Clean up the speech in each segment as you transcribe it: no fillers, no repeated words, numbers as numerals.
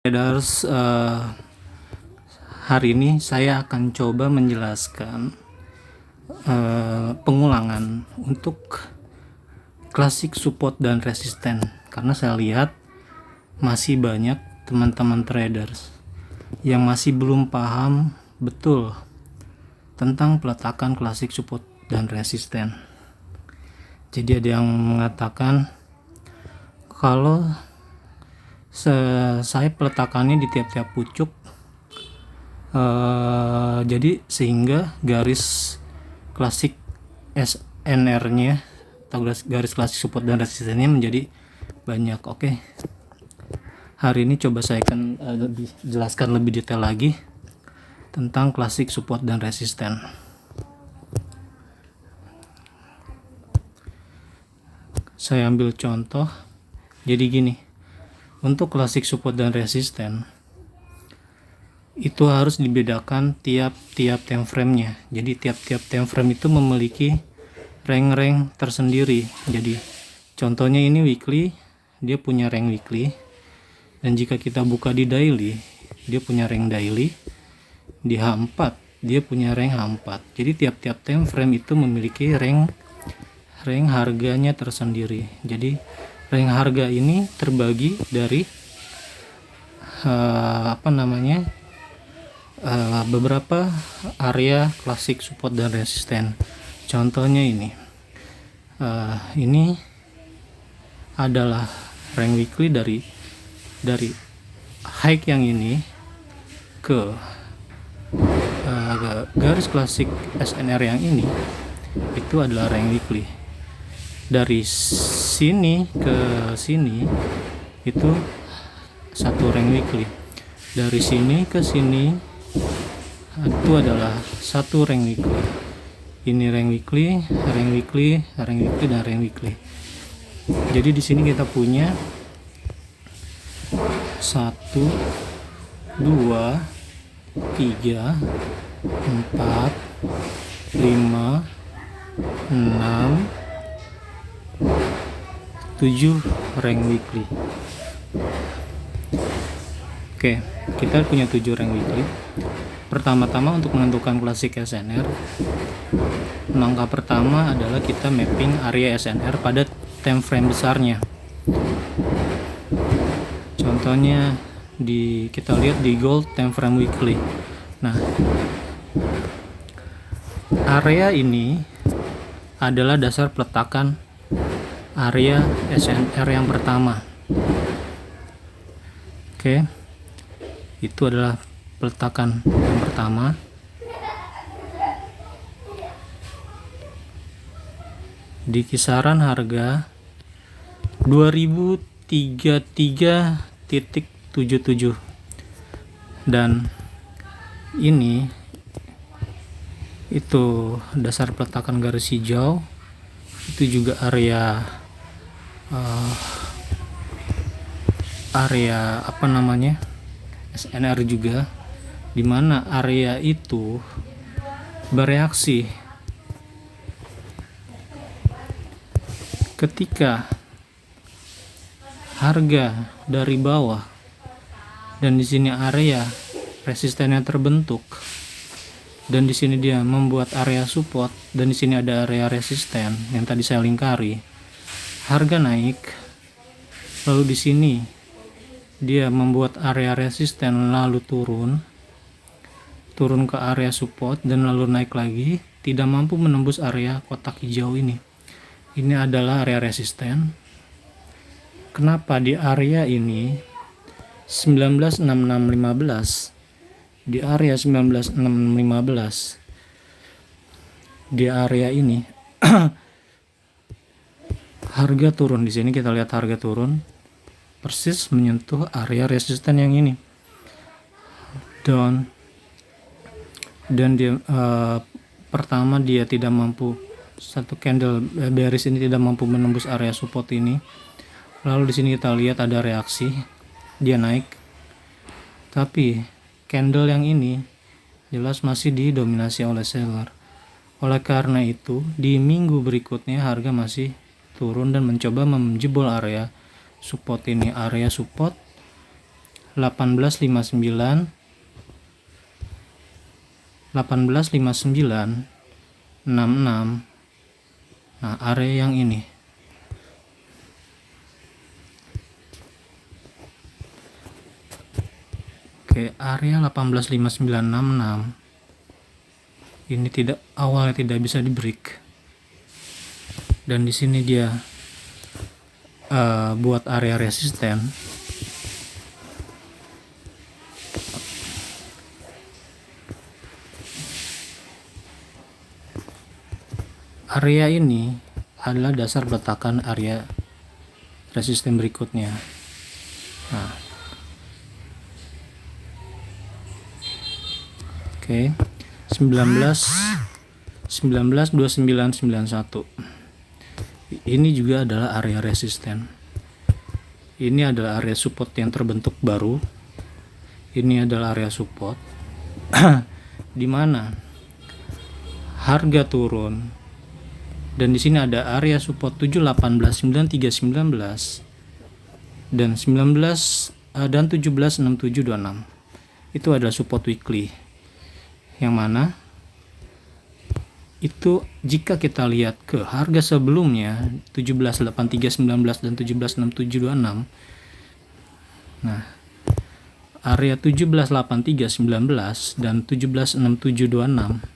Traders, hari ini saya akan coba menjelaskan pengulangan untuk klasik support dan resisten, karena saya lihat masih banyak teman-teman traders yang masih belum paham betul tentang peletakan klasik support dan resisten. Jadi ada yang mengatakan kalau saya peletakannya di tiap-tiap pucuk, jadi sehingga garis klasik SNR-nya atau garis klasik support dan resistennya menjadi banyak. Oke, hari ini coba saya akan jelaskan lebih detail lagi tentang klasik support dan resisten. Saya ambil contoh, jadi gini. Untuk klasik support dan resisten itu harus dibedakan tiap-tiap time frame-nya. Jadi tiap-tiap time frame itu memiliki rank-rank tersendiri. Jadi contohnya ini weekly, dia punya rank weekly. Dan jika kita buka di daily, dia punya rank daily. Di H4 dia punya rank H4. Jadi tiap-tiap time frame itu memiliki rank harganya tersendiri. Jadi rank harga ini terbagi dari beberapa area klasik support dan resisten. Contohnya ini adalah rank weekly dari high yang ini ke garis klasik SNR yang ini, itu adalah rank weekly. Dari sini ke sini itu satu rank weekly. Dari sini ke sini itu adalah satu rank weekly. Ini rank weekly, rank weekly, rank weekly, dan rank weekly. Jadi di sini kita punya 1, 2, 3, 4, 5, 6, 7 rank weekly. Oke, kita punya 7 rank weekly. Pertama-tama untuk menentukan klasik SNR, langkah pertama adalah kita mapping area SNR pada time frame besarnya. Contohnya kita lihat di gold time frame weekly. Nah, area ini adalah dasar peletakan area SNR yang pertama. Oke, itu adalah peletakan yang pertama. Di kisaran harga 2033.77, dan ini itu dasar peletakan garis hijau. Itu juga area SNR juga, dimana area itu bereaksi ketika harga dari bawah, dan di sini area resistennya terbentuk, dan di sini dia membuat area support, dan di sini ada area resisten yang tadi saya lingkari. Harga naik, lalu di sini dia membuat area resisten, lalu turun ke area support, dan lalu naik lagi, tidak mampu menembus area kotak hijau ini. Ini adalah area resisten. Kenapa di area ini 196615, di area 196615, di area ini harga turun. Di sini kita lihat harga turun persis menyentuh area resisten yang ini, dan dia pertama dia tidak mampu, satu candle bearish ini tidak mampu menembus area support ini. Lalu di sini kita lihat ada reaksi, dia naik, tapi candle yang ini jelas masih didominasi oleh seller. Oleh karena itu, di minggu berikutnya harga masih turun dan mencoba menjebol area support ini. Area support 1859, 66. Nah, area yang ini. Oke, area 185966 ini awalnya tidak bisa di break. Dan di sini dia buat area resisten. Area ini adalah dasar peletakan area resisten berikutnya. Nah, oke, 192991. Ini juga adalah area resisten. Ini adalah area support yang terbentuk baru. Ini adalah area support di mana harga turun. Dan di sini ada area support 718, 93, 19 dan 19 dan 17, 67, 26. Itu adalah support weekly. Yang mana itu jika kita lihat ke harga sebelumnya 1783, 19 dan 17, 67, 26. Nah, area 1783, 19 dan 17, 67, 26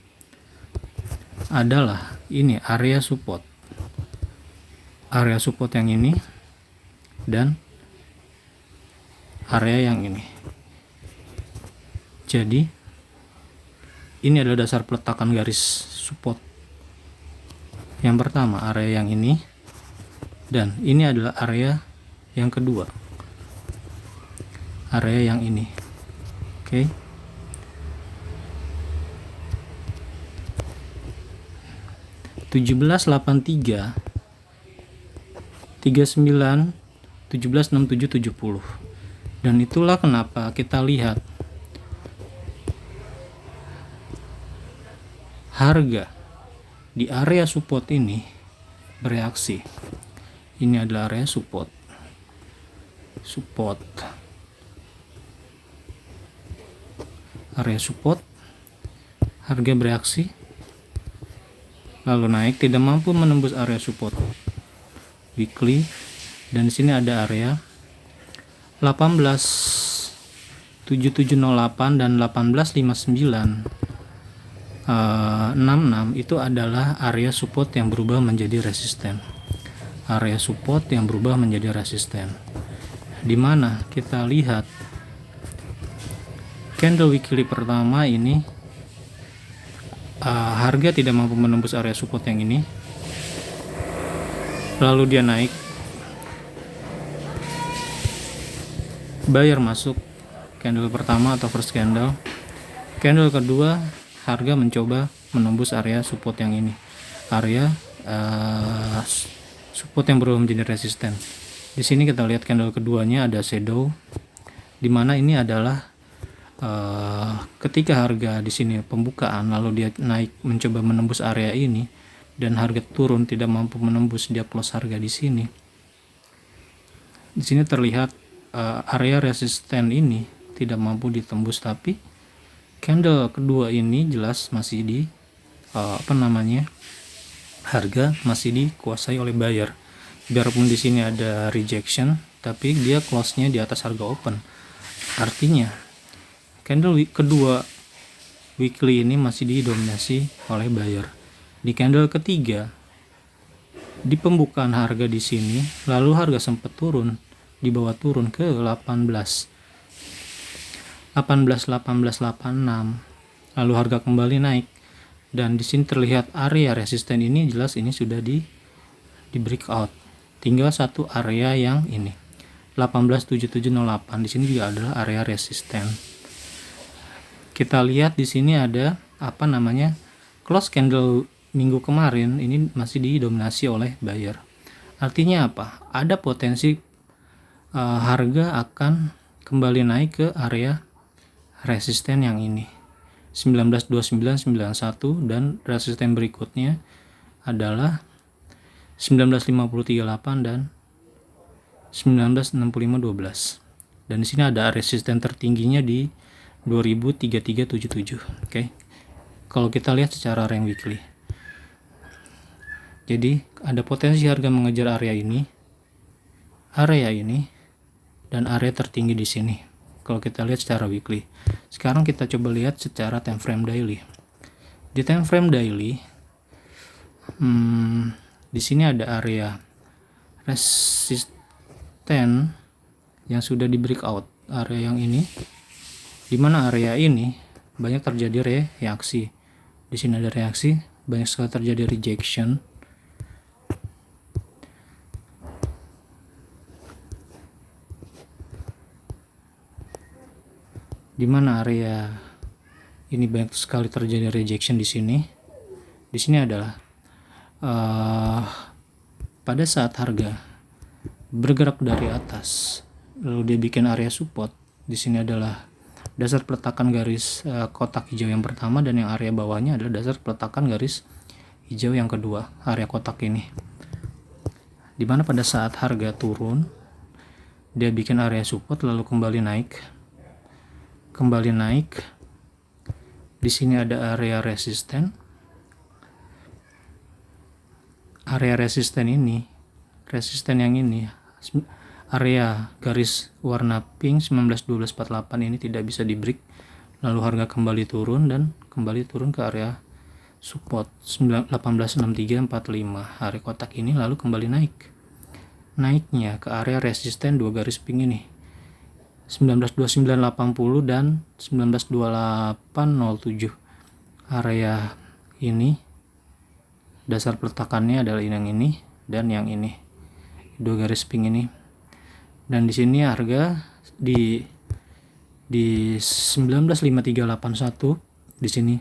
adalah ini area support. Area support yang ini dan area yang ini. Jadi ini adalah dasar peletakan garis support. Yang pertama area yang ini, dan ini adalah area yang kedua. Area yang ini. Oke. Okay. 1783 39 17 67 70. Dan itulah kenapa kita lihat harga di area support ini bereaksi. Ini adalah area support. Area support, harga bereaksi lalu naik, tidak mampu menembus area support weekly. Dan di sini ada area 187708 dan 1859 66 itu adalah area support yang berubah menjadi resisten. Area support yang berubah menjadi resisten. Di mana kita lihat candle weekly pertama ini harga tidak mampu menembus area support yang ini. Lalu dia naik. Buyer masuk candle pertama atau first candle. Candle kedua harga mencoba menembus area support yang ini. Area support yang berubah menjadi resisten. Di sini kita lihat candle keduanya ada shadow, di mana ini adalah ketika harga di sini pembukaan lalu dia naik mencoba menembus area ini dan harga turun tidak mampu menembus, dia close harga di sini. Di sini terlihat area resisten ini tidak mampu ditembus, tapi candle kedua ini jelas masih di harga masih dikuasai oleh buyer. Biarpun di sini ada rejection, tapi dia close-nya di atas harga open. Artinya candle kedua weekly ini masih didominasi oleh buyer. Di candle ketiga, di pembukaan harga di sini, lalu harga sempat turun, dibawa turun ke 18, 86, lalu harga kembali naik. Dan di sini terlihat area resisten ini jelas ini sudah di breakout. Tinggal satu area yang ini 187708. Di sini juga adalah area resisten. Kita lihat di sini ada close candle minggu kemarin ini masih didominasi oleh buyer. Artinya apa? Ada potensi harga akan kembali naik ke area resisten yang ini 192991, dan resisten berikutnya adalah 1953.8 dan 1965.12. dan di sini ada resisten tertingginya di 203377. Oke. Kalau kita lihat secara rank weekly, jadi ada potensi harga mengejar area ini, dan area tertinggi di sini. Kalau kita lihat secara weekly. Sekarang kita coba lihat secara time frame daily. Di time frame daily, di sini ada area resisten yang sudah di breakout, area yang ini, di mana area ini banyak terjadi reaksi. Di sini ada reaksi, banyak sekali terjadi rejection. Di mana area ini banyak sekali terjadi rejection di sini. Di sini adalah pada saat harga bergerak dari atas, lalu dia bikin area support. Di sini adalah dasar peletakan garis kotak hijau yang pertama, dan yang area bawahnya adalah dasar peletakan garis hijau yang kedua, area kotak ini. Dimana pada saat harga turun, dia bikin area support lalu kembali naik. Di sini ada area resisten. Area resisten ini, resisten yang ini, area garis warna pink 191248 ini tidak bisa di break, lalu harga kembali turun dan kembali turun ke area support 186345, area kotak ini, lalu kembali naiknya ke area resisten dua garis pink ini 192980 dan 192807. Area ini dasar peletakannya adalah yang ini dan yang ini, dua garis pink ini. Dan di sini harga di 195381 di sini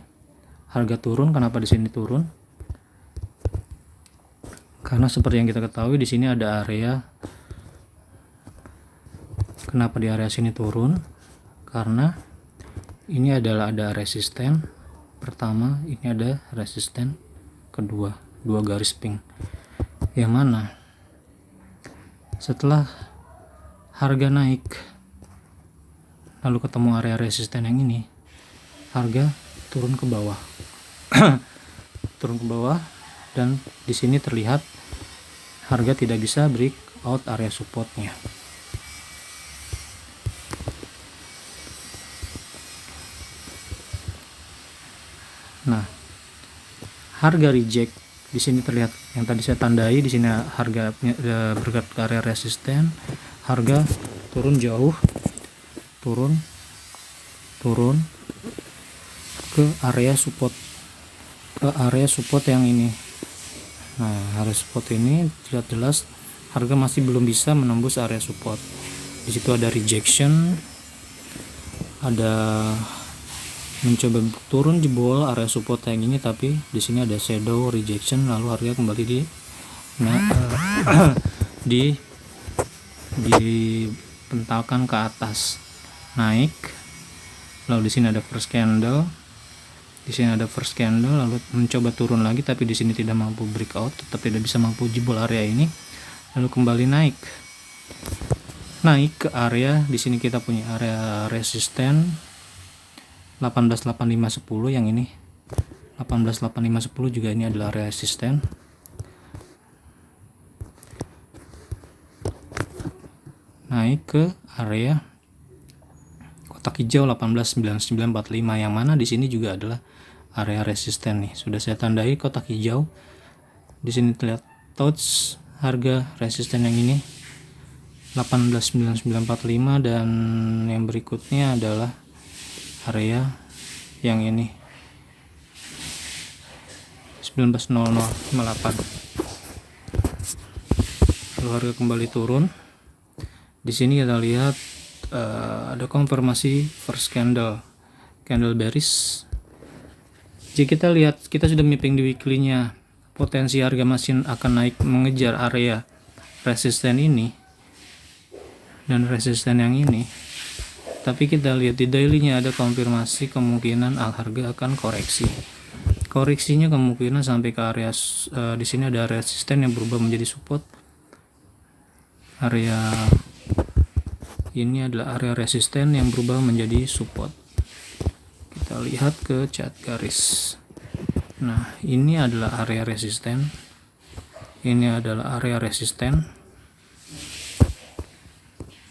harga turun. Kenapa di sini turun? Karena seperti yang kita ketahui di sini ada area. Kenapa di area sini turun? Karena ini adalah ada resisten pertama, ini ada resisten kedua, dua garis pink. Yang mana setelah harga naik lalu ketemu area resisten yang ini, harga turun ke bawah. Dan di sini terlihat harga tidak bisa break out area supportnya. Nah, harga reject di sini terlihat yang tadi saya tandai. Di sini harga bergerak ke area resisten, harga turun jauh, turun ke area support, yang ini. Nah, area support ini terlihat jelas harga masih belum bisa menembus area support. Di situ ada rejection, ada mencoba turun jebol area support yang ini, tapi di sini ada shadow rejection, lalu harga kembali dipentalkan ke atas, naik. Lalu di sini ada first candle, lalu mencoba turun lagi, tapi di sini tidak mampu breakout, tetap tidak bisa mampu jebol area ini, lalu kembali naik ke area. Di sini kita punya area resisten 188510, yang ini 188510 juga ini adalah area resisten. Naik ke area kotak hijau 189945, yang mana di sini juga adalah area resisten nih. Sudah saya tandai kotak hijau. Di sini terlihat touch harga resisten yang ini 189945, dan yang berikutnya adalah area yang ini 190058. Lalu harga kembali turun. Di sini kita lihat ada konfirmasi first candle bearish. Jika kita lihat, kita sudah mapping di weekly-nya, potensi harga masih akan naik mengejar area resisten ini dan resisten yang ini. Tapi kita lihat di daily-nya ada konfirmasi kemungkinan harga akan koreksi. Koreksinya kemungkinan sampai ke area di sini ada resisten yang berubah menjadi support. Area ini adalah area resisten yang berubah menjadi support. Kita lihat ke cat garis. Nah, ini adalah area resisten. Ini adalah area resisten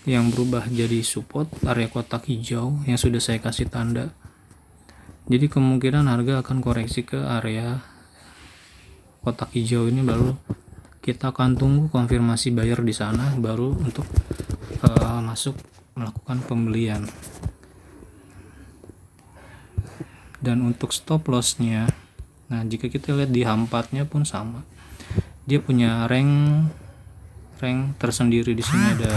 yang berubah jadi support, area kotak hijau yang sudah saya kasih tanda. Jadi kemungkinan harga akan koreksi ke area kotak hijau ini, baru kita akan tunggu konfirmasi buyer di sana baru untuk masuk melakukan pembelian. Dan untuk stop lossnya, nah jika kita lihat di H4 nya pun sama, dia punya rank tersendiri. Di sini ada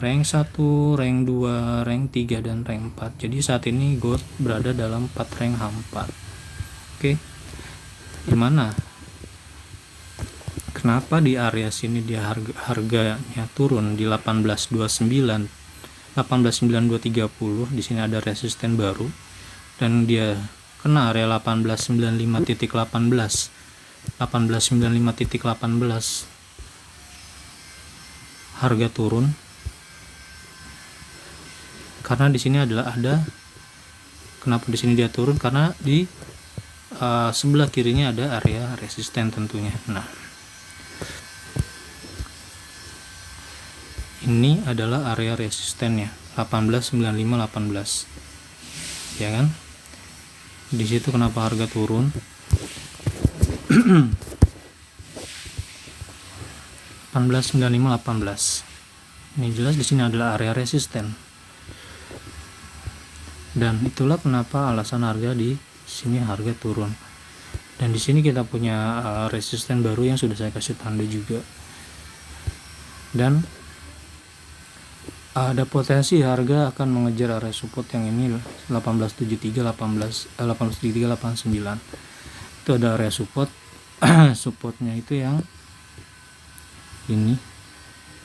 rank 1, rank 2, rank 3, dan rank 4. Jadi saat ini gold berada dalam 4 rank H4. Oke. Gimana? Kenapa di area sini dia harganya turun di 18.29, 18.9230? Di sini ada resisten baru dan dia kena area 18.95.18. 18.95.18. Harga turun karena di sini ada kenapa di sini dia turun, karena di sebelah kirinya ada area resisten tentunya. Nah, ini adalah area resistennya 18.95.18, ya kan? Di situ kenapa harga turun? 18.95.18. Ini jelas di sini adalah area resisten. Dan itulah kenapa alasan harga di sini harga turun. Dan di sini kita punya resisten baru yang sudah saya kasih tanda juga. Dan ada potensi harga akan mengejar area support yang ini 1873, 1873, 89. Itu ada area support. Supportnya itu yang ini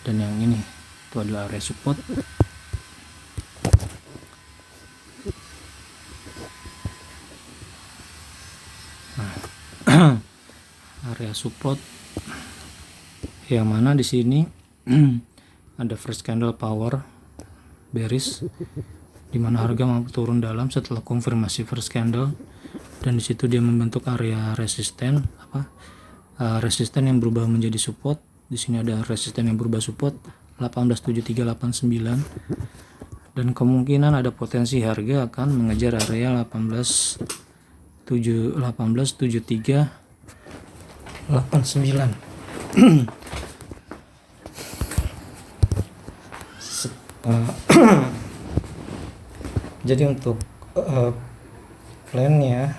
dan yang ini, itu adalah area support. Nah, area support yang mana di sini ada first candle power bearish, di mana harga mampu turun dalam setelah konfirmasi first candle, dan di situ dia membentuk area resisten resisten yang berubah menjadi support. Di sini ada resisten yang berubah support 187389, dan kemungkinan ada potensi harga akan mengejar area 187389. Jadi untuk plannya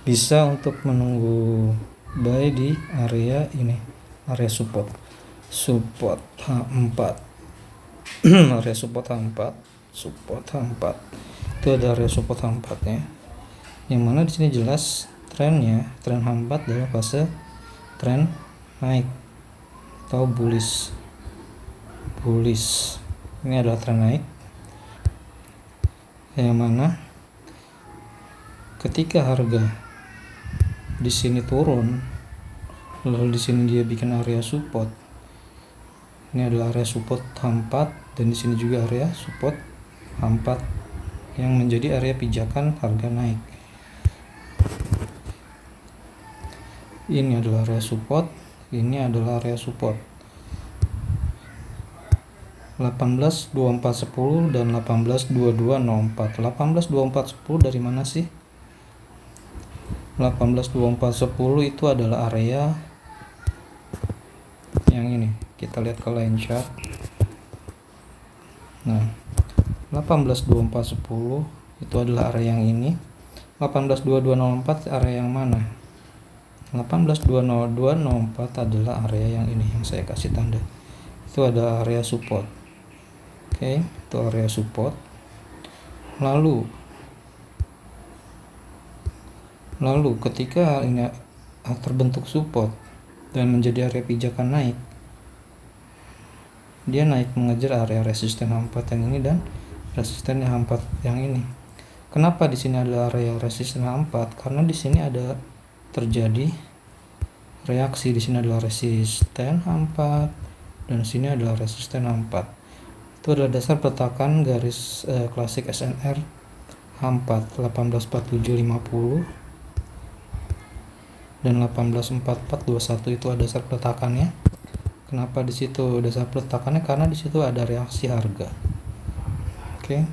bisa untuk menunggu buy di area ini, area support H4. Area support H4 itu ada area support H4 ya, yang mana di sini jelas tren H4 dalam fase tren naik atau bullish. Ini adalah tren naik, yang mana ketika harga di sini turun, lalu di sini dia bikin area support. Ini adalah area support H4, dan di sini juga area support H4 yang menjadi area pijakan harga naik. Ini adalah area support, ini adalah area support 18.2410 dan 18.2204. 18.2410 dari mana sih? 18.2410 itu adalah area yang ini. Kita lihat ke line chart. Nah, 18.2410 itu adalah area yang ini. 18.2204 area yang mana? 18.2204 adalah area yang ini yang saya kasih tanda. Itu ada area support. Oke, itu area support. Lalu ketika ini terbentuk support dan menjadi area pijakan naik, dia naik mengejar area resisten H4 yang ini dan resisten H4 yang ini. Kenapa di sini ada area resisten H4? Karena di sini ada terjadi reaksi. Di sini adalah resisten H4, dan sini adalah resisten H4. Itu adalah dasar peletakan garis klasik SNR H4 184750 dan 184421 itu ada dasar peletakannya. Kenapa di situ dasar peletakannya? Karena di situ ada reaksi harga. Oke.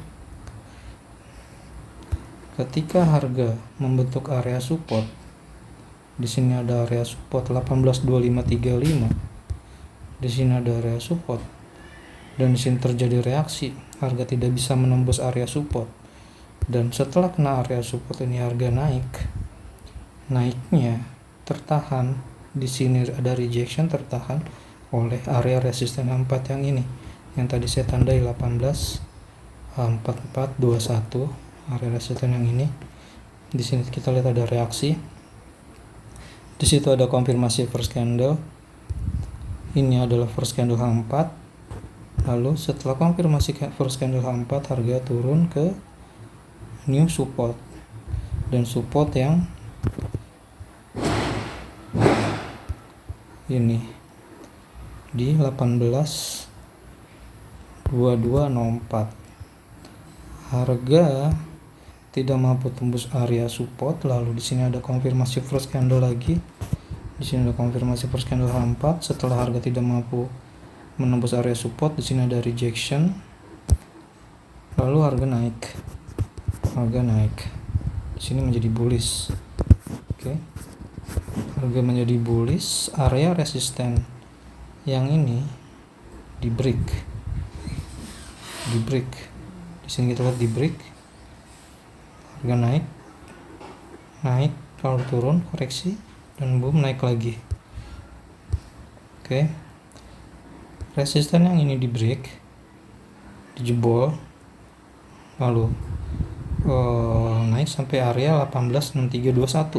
Ketika harga membentuk area support, di sini ada area support 182535. Di sini ada area support. Dan di sini terjadi reaksi, harga tidak bisa menembus area support. Dan setelah kena area support ini harga naik. Naiknya tertahan, di sini ada rejection tertahan oleh area resisten H4 yang ini. Yang tadi saya tandai 184421. Area resisten yang ini. Di sini kita lihat ada reaksi. Di situ ada konfirmasi first candle. Ini adalah first candle H4. Lalu setelah konfirmasi first candle H4, harga turun ke new support. Dan support yang ini di 182204. Harga tidak mampu tembus area support. Lalu di sini ada konfirmasi first candle lagi. Di sini ada konfirmasi first candle H4. Setelah harga tidak mampu menembus area support, di sini ada rejection. Lalu harga naik. Harga naik. Di sini menjadi bullish. Oke. Harga menjadi bullish, area resisten yang ini di break. Di sini kita lihat di break. Harga naik, lalu turun, koreksi, dan boom naik lagi. Oke. Resisten yang ini di break, dijebol, lalu naik sampai area 186321.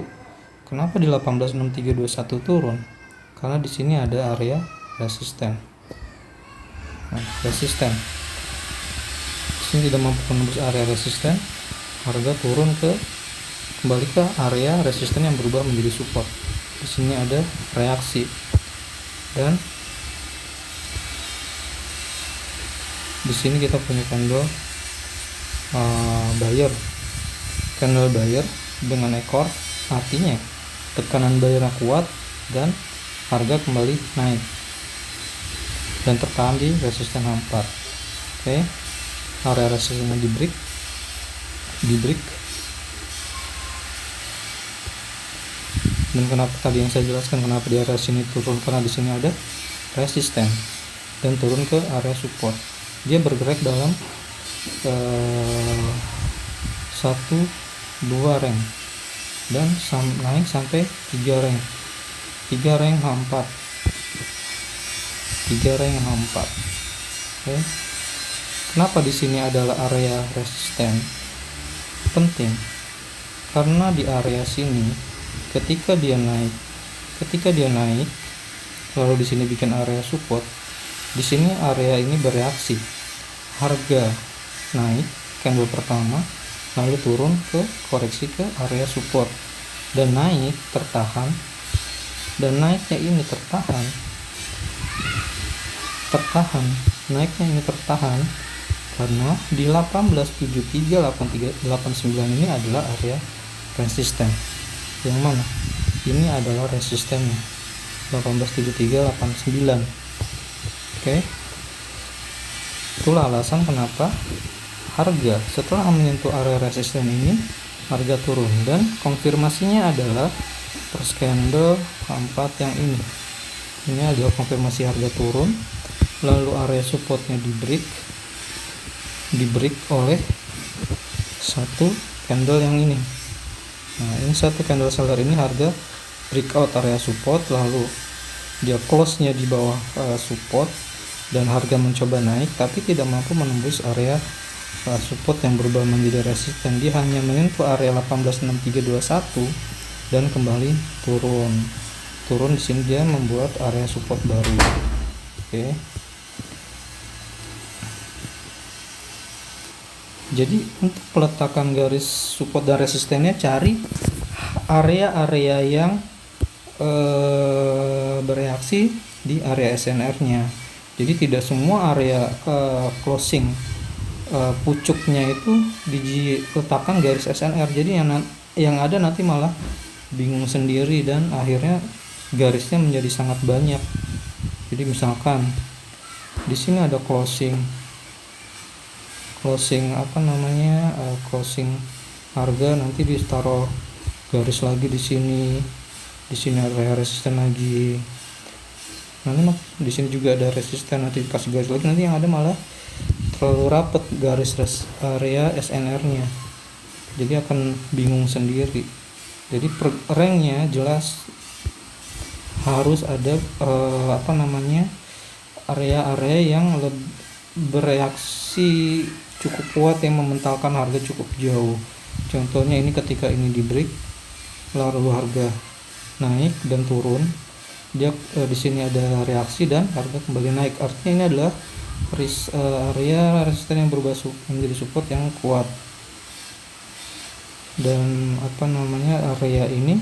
Kenapa di 186321 turun? Karena di sini ada area resisten. Resisten. Di sini tidak mampu menembus area resisten. Harga turun kembali ke area resisten yang berubah menjadi support. Di sini ada reaksi dan di sini kita punya candle buyer dengan ekor, artinya tekanan buyer kuat dan harga kembali naik dan tertahan di resisten H4. Oke. Area resistennya di break. Dan kenapa tadi yang saya jelaskan kenapa di area sini turun, karena di sini ada resisten dan turun ke area support. Dia bergerak dalam 1-2 rank dan naik sampai 3 rank. 3 rank H4. Oke. Kenapa di sini adalah area resisten? Penting karena di area sini ketika dia naik lalu di sini bikin area support, di sini area ini bereaksi, harga naik candle pertama lalu turun ke koreksi ke area support dan naik tertahan, dan naiknya ini tertahan karena di 1873-89 ini adalah area resisten. Yang mana? Ini adalah resistennya 1873-89. Oke. Itulah alasan kenapa harga setelah menyentuh area resisten ini harga turun, dan konfirmasinya adalah first candle H4 yang ini. Ini adalah konfirmasi harga turun, lalu area supportnya di break oleh satu candle yang ini. Nah, ini satu candle seller ini harga breakout area support, lalu dia close-nya di bawah support dan harga mencoba naik tapi tidak mampu menembus area support yang berubah menjadi resisten. Dia hanya menyentuh area 186321 dan kembali turun. Di sini dia membuat area support baru. Oke. Jadi untuk peletakan garis support dan resistennya, cari area-area yang bereaksi di area SNR-nya. Jadi tidak semua area closing pucuknya itu diletakkan garis SNR. Jadi yang ada nanti malah bingung sendiri dan akhirnya garisnya menjadi sangat banyak. Jadi misalkan di sini ada closing closing harga, nanti ditaruh garis lagi di sini area resisten lagi, nanti di sini juga ada resisten, nanti dikasih garis lagi, nanti yang ada malah terlalu rapet garis area SNR-nya, jadi akan bingung sendiri. Jadi ranknya jelas harus ada area-area yang bereaksi cukup kuat yang mementalkan harga cukup jauh. Contohnya ini ketika ini di break lalu harga naik dan turun, dia di sini ada reaksi dan harga kembali naik, artinya ini adalah area resisten yang berubah menjadi support yang kuat. Dan area ini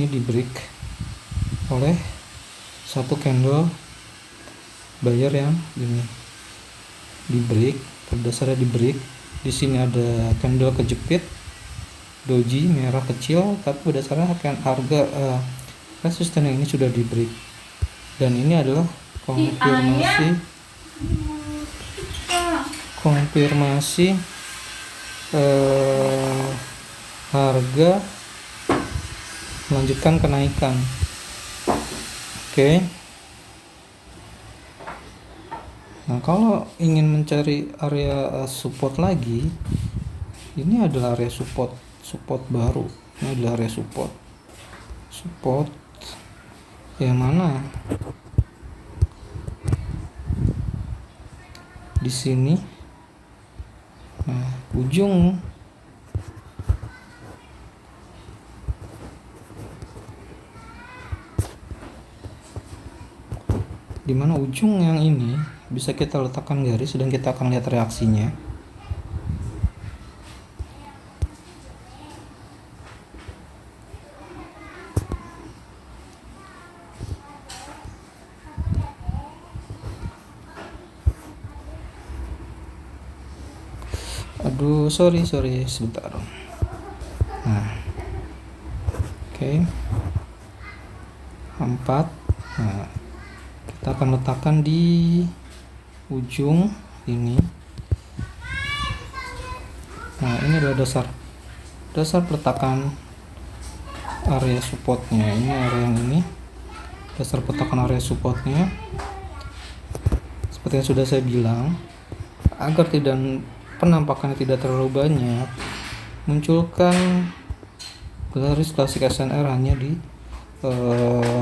di break oleh satu candle buyer yang ini di break, berdasarnya di break. Di sini ada candle kejepit doji merah kecil, tapi berdasarnya harga resisten yang ini sudah di break, dan ini adalah konfirmasi harga melanjutkan kenaikan. Oke. Nah, kalau ingin mencari area support lagi, ini adalah area support baru. Ini adalah area support yang mana di sini. Nah, ujung dimana ujung yang ini bisa kita letakkan garis dan kita akan lihat reaksinya. Aduh, sorry sebentar. Nah, oke. 4. Nah, kita akan letakkan di ujung ini. Nah, ini adalah dasar peletakan area supportnya. Ini area yang ini, dasar peletakan area supportnya. Seperti yang sudah saya bilang, agar penampakannya tidak terlalu banyak, munculkan garis klasik SNR hanya di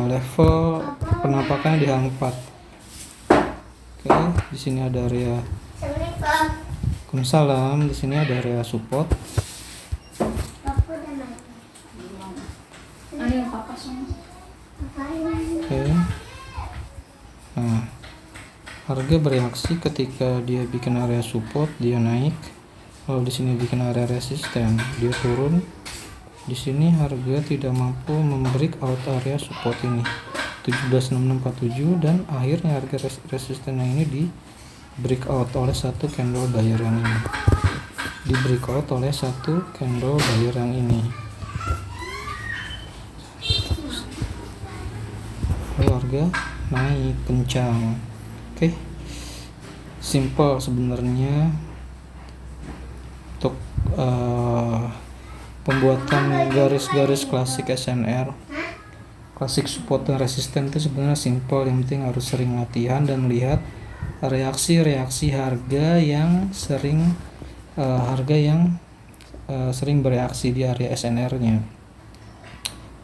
level penampakannya di H4. Oke, di sini ada area. Waalaikumsalam. Di sini ada area support. Oke. Nah, harga bereaksi ketika dia bikin area support, dia naik. Kalau di sini bikin area resisten, dia turun. Di sini harga tidak mampu membreak out area support ini 176647, dan akhirnya harga resisten yang ini di breakout oleh satu candle buyer yang ini. Di breakout oleh satu candle buyer yang ini. Lalu harga naik kencang. Oke. Simple sebenarnya untuk pembuatan garis-garis klasik SNR, klasik support dan resisten itu sebenarnya simple. Yang penting harus sering latihan dan melihat reaksi-reaksi harga yang sering bereaksi di area SNR-nya.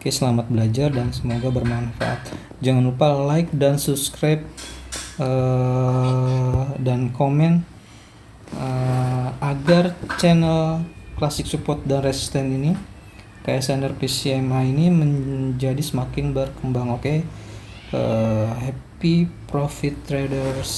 Oke, selamat belajar dan semoga bermanfaat. Jangan lupa like dan subscribe dan komen agar channel klasik support dan resisten ini, KSNR PCMA ini menjadi semakin berkembang. Oke. Happy profit traders.